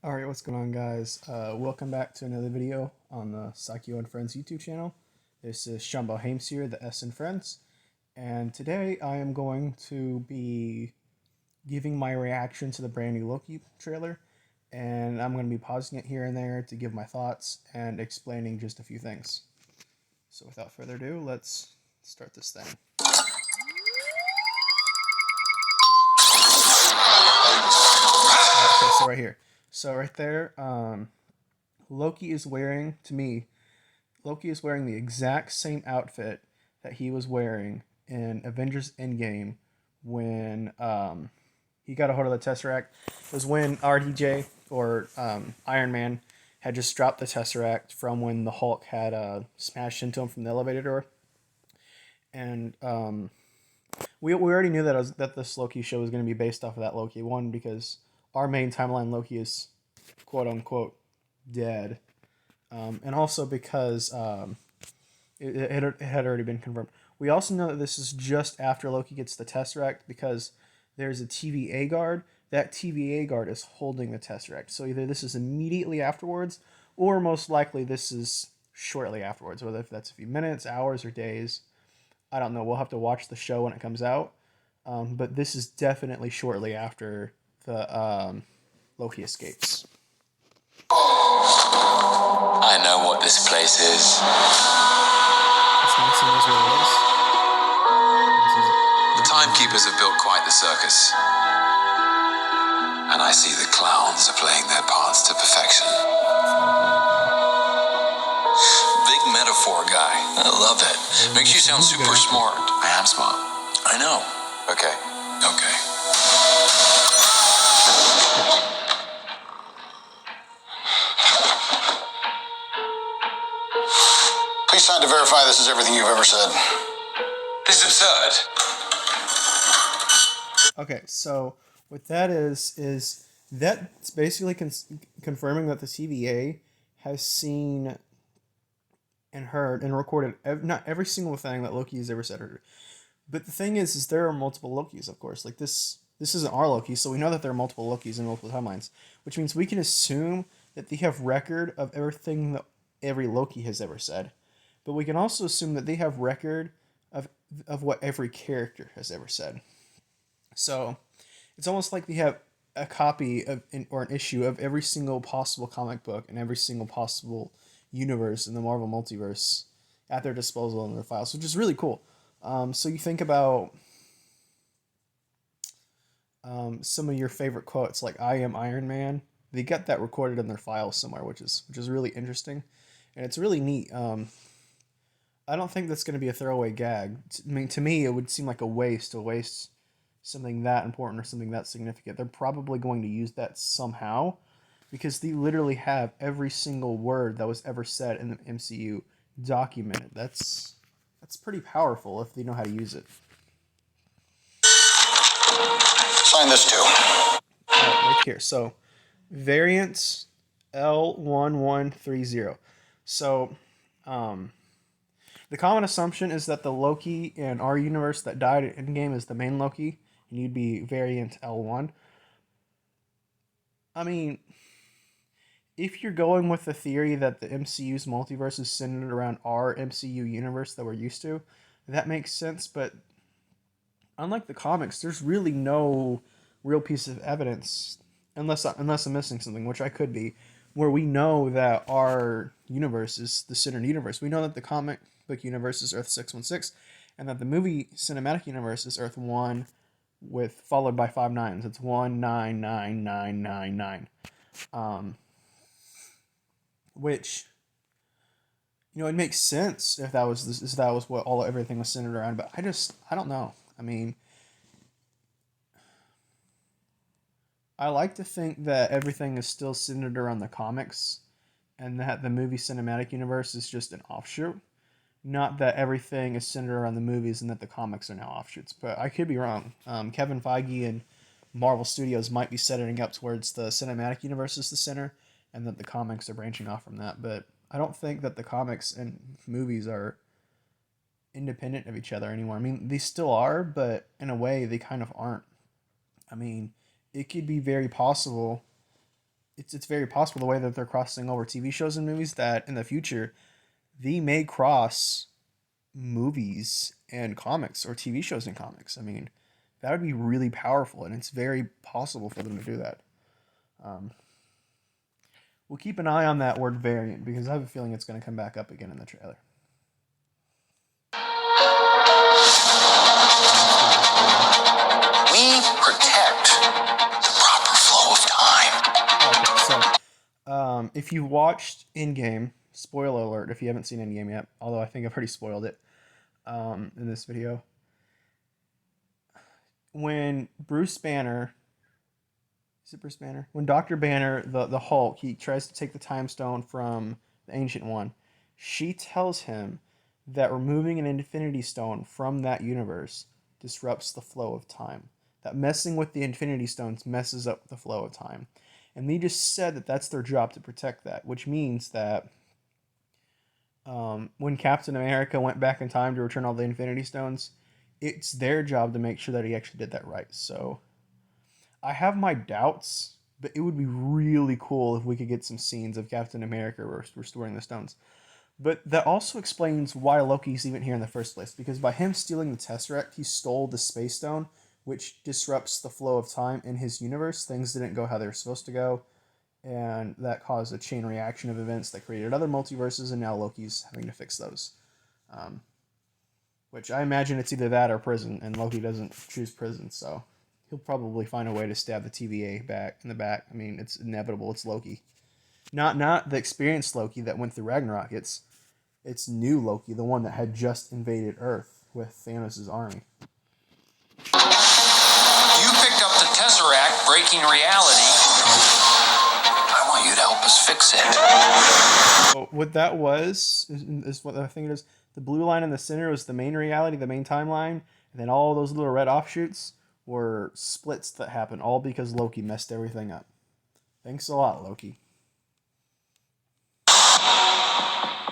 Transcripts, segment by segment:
Alright, what's going on, guys? Welcome back to another video on the Sakyo and Friends YouTube channel. This is Shawnbo Hames here, the S and Friends, and today I am going to be giving my reaction to the brand new Loki trailer, and I'm going to be pausing it here and there to give my thoughts and explaining just a few things. So without further ado, let's start this thing. Okay, so right here. So right there, Loki is wearing, to me, Loki is wearing the exact same outfit that he was wearing in Avengers Endgame when he got a hold of the Tesseract. It was when RDJ, or Iron Man, had just dropped the Tesseract from when the Hulk had smashed into him from the elevator door. And we already knew that this Loki show was going to be based off of that Loki. One, because our main timeline Loki is quote unquote dead, and also because it had already been confirmed. We also know that this is just after Loki gets the Tesseract because there's a TVA guard. That TVA guard is holding the Tesseract. So either this is immediately afterwards, or most likely this is shortly afterwards, whether if that's a few minutes, hours, or days. I don't know. We'll have to watch the show when it comes out. But this is definitely shortly after the Loki escapes. I know what this place is. The timekeepers have built quite the circus. And I see the clowns are playing their parts to perfection. Big metaphor guy. I love it. Makes you sound super smart. I am smart. I know. Okay. Please sign to verify this is everything you've ever said. This is absurd. Okay, so what that is that's basically confirming that the TVA has seen and heard and recorded not every single thing that Loki has ever said or heard. But the thing is there are multiple Lokis, of course. Like this isn't our Loki, so we know that there are multiple Lokis in multiple timelines, which means we can assume that they have record of everything that every Loki has ever said. But we can also assume that they have record of what every character has ever said. So it's almost like they have a copy of or an issue of every single possible comic book and every single possible universe in the Marvel multiverse at their disposal in their files, which is really cool. So you think about some of your favorite quotes, like "I am Iron Man." They got that recorded in their files somewhere, which is really interesting, and it's really neat. I don't think that's going to be a throwaway gag. I mean, to me, it would seem like a waste to waste something that important or something that significant. They're probably going to use that somehow because they literally have every single word that was ever said in the MCU documented. That's pretty powerful if they know how to use it. Sign this too. Right here. So, variants L1130. So, the common assumption is that the Loki in our universe that died at Endgame is the main Loki, and you'd be variant L1. I mean, if you're going with the theory that the MCU's multiverse is centered around our MCU universe that we're used to, that makes sense, but unlike the comics, there's really no real piece of evidence, unless I'm missing something, which I could be, where we know that our universe is the centered universe. We know that the comic book universe is Earth 616, and that the movie cinematic universe is Earth 1 followed by 5 nines. It's 199999. Which, it makes sense if that was what everything was centered around, but I don't know. I mean, I like to think that everything is still centered around the comics and that the movie cinematic universe is just an offshoot. Not that everything is centered around the movies and that the comics are now offshoots, but I could be wrong. Kevin Feige and Marvel Studios might be setting up towards the cinematic universe as the center and that the comics are branching off from that, but I don't think that the comics and movies are independent of each other anymore. I mean, they still are, but in a way they kind of aren't. I mean, it could be very possible it's very possible the way that they're crossing over TV shows and movies that in the future they may cross movies and comics or TV shows and comics. I mean, that would be really powerful, and it's very possible for them to do that. Um, we'll keep an eye on that word variant because I have a feeling it's going to come back up again in the trailer. We protect the proper flow of time. Okay, so if you watched Endgame, spoiler alert if you haven't seen Endgame yet, although I think I've already spoiled it in this video. When Bruce Banner, is it Bruce Banner? When Dr. Banner, the Hulk, he tries to take the time stone from the Ancient One, she tells him that removing an Infinity Stone from that universe disrupts the flow of time. That messing with the Infinity Stones messes up the flow of time. And they just said that that's their job to protect that, which means that when Captain America went back in time to return all the Infinity Stones, it's their job to make sure that he actually did that right. So I have my doubts, but it would be really cool if we could get some scenes of Captain America restoring the stones. But that also explains why Loki's even here in the first place, because by him stealing the Tesseract, he stole the Space Stone, which disrupts the flow of time in his universe. Things didn't go how they were supposed to go, and that caused a chain reaction of events that created other multiverses, and now Loki's having to fix those. Which I imagine it's either that or prison, and Loki doesn't choose prison, so he'll probably find a way to stab the TVA back in the back. I mean, it's inevitable. It's Loki. Not the experienced Loki that went through Ragnarok. It's new Loki, the one that had just invaded Earth with Thanos' army. You picked up the Tesseract, breaking reality. I want you to help us fix it. So what that was is what I think it is. The blue line in the center was the main reality, the main timeline, and then all those little red offshoots were splits that happened, all because Loki messed everything up. Thanks a lot, Loki.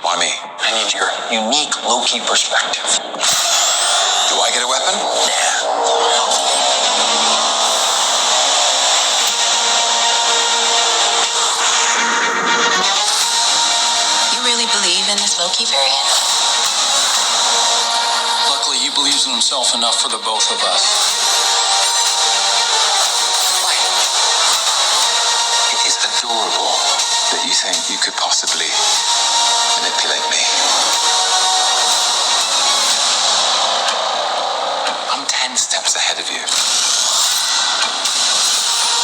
Why me? I need your unique Loki perspective. Do I get a weapon? Nah. You really believe in this Loki variant? Luckily, he believes in himself enough for the both of us. It is adorable that you think you could possibly manipulate me. I'm 10 steps ahead of you.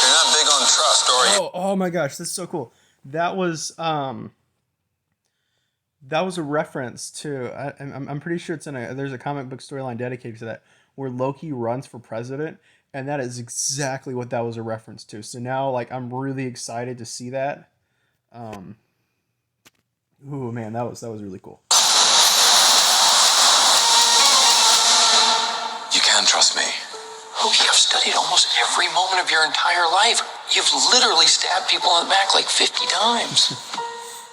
You're not big on trust, are you? Oh my gosh, that's so cool. That was a reference to I'm pretty sure there's a comic book storyline dedicated to that where Loki runs for president, and that is exactly what that was a reference to. So now like I'm really excited to see that. Ooh man, that was really cool. You can trust me. Loki, I've studied almost every moment of your entire life. You've literally stabbed people in the back like 50 times.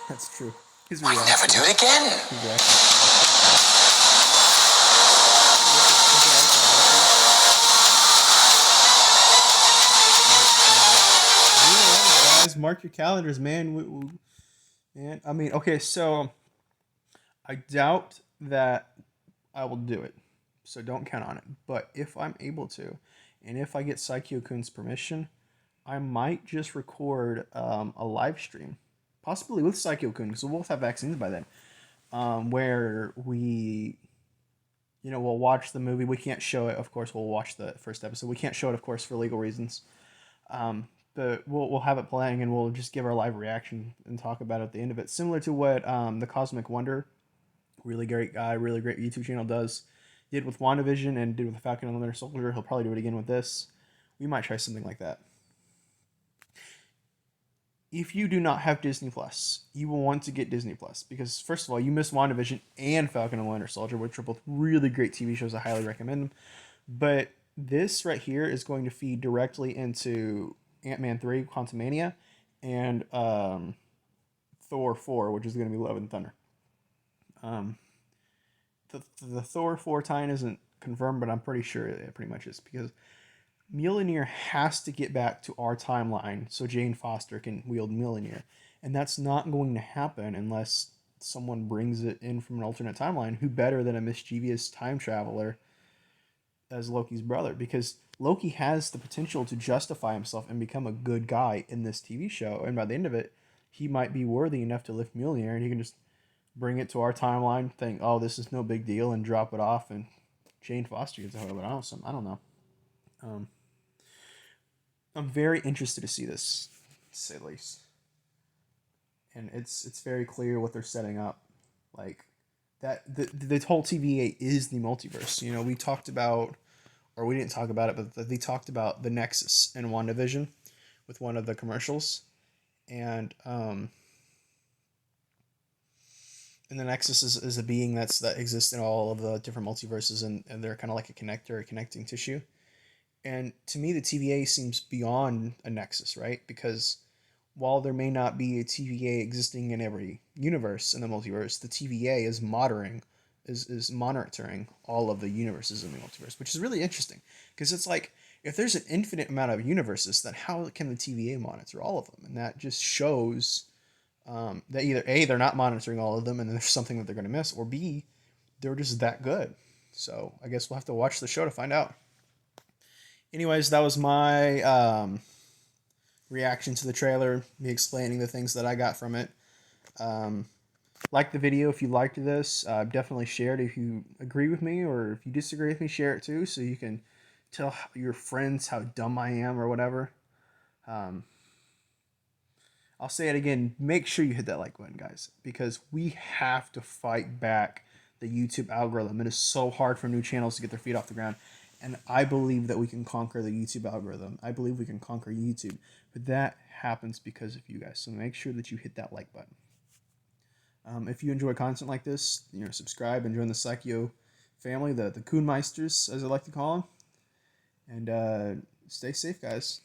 That's true. I'd never do it again. Guys, mark your calendars, man. Man, I mean, okay, so I doubt that I will do it, so don't count on it. But if I'm able to, and if I get Psycho-kun's permission, I might just record a live stream, possibly with Psycho-kun, because we'll both have vaccines by then, where we'll watch the movie. We can't show it, of course. We'll watch the first episode. We can't show it, of course, for legal reasons. But we'll have it playing, and we'll just give our live reaction and talk about it at the end of it, similar to what the Cosmic Wonder, really great guy, really great YouTube channel did with WandaVision and did with Falcon and the Winter Soldier. He'll probably do it again with this. We might try something like that. If you do not have Disney Plus, you will want to get Disney Plus because first of all, you missed WandaVision and Falcon and the Winter Soldier, which are both really great TV shows. I highly recommend them. But this right here is going to feed directly into Ant-Man 3, Quantumania, and Thor 4, which is going to be Love and Thunder. The Thor 4 tie-in isn't confirmed, but I'm pretty sure it pretty much is because Mjolnir has to get back to our timeline so Jane Foster can wield Mjolnir. And that's not going to happen unless someone brings it in from an alternate timeline. Who better than a mischievous time traveler as Loki's brother? Because Loki has the potential to justify himself and become a good guy in this TV show. And by the end of it, he might be worthy enough to lift Mjolnir, and he can just bring it to our timeline, think, oh, this is no big deal, and drop it off, and Jane Foster gets a hold of it. I don't know. Um, I'm very interested to see this, to say the least. And it's very clear what they're setting up. Like that the whole TVA is the multiverse. You know, we talked about, or we didn't talk about it, but they talked about the Nexus in WandaVision with one of the commercials, and and the Nexus is a being that exists in all of the different multiverses, and they're kind of like a connector, a connecting tissue. And to me, the TVA seems beyond a Nexus, right? Because while there may not be a TVA existing in every universe in the multiverse, the TVA is monitoring all of the universes in the multiverse, which is really interesting. Because it's like, if there's an infinite amount of universes, then how can the TVA monitor all of them? And that just shows that either A, they're not monitoring all of them and there's something that they're going to miss, or B, they're just that good. So I guess we'll have to watch the show to find out. Anyways, that was my reaction to the trailer, me explaining the things that I got from it. Like the video if you liked this. Definitely share it if you agree with me, or if you disagree with me, share it too, so you can tell your friends how dumb I am or whatever. Um, I'll say it again. Make sure you hit that like button, guys, because we have to fight back the YouTube algorithm. It is so hard for new channels to get their feet off the ground. And I believe that we can conquer the YouTube algorithm. I believe we can conquer YouTube. But that happens because of you guys. So make sure that you hit that like button. If you enjoy content like this, subscribe and join the Psycho family, the Coonmeisters, as I like to call them. And stay safe, guys.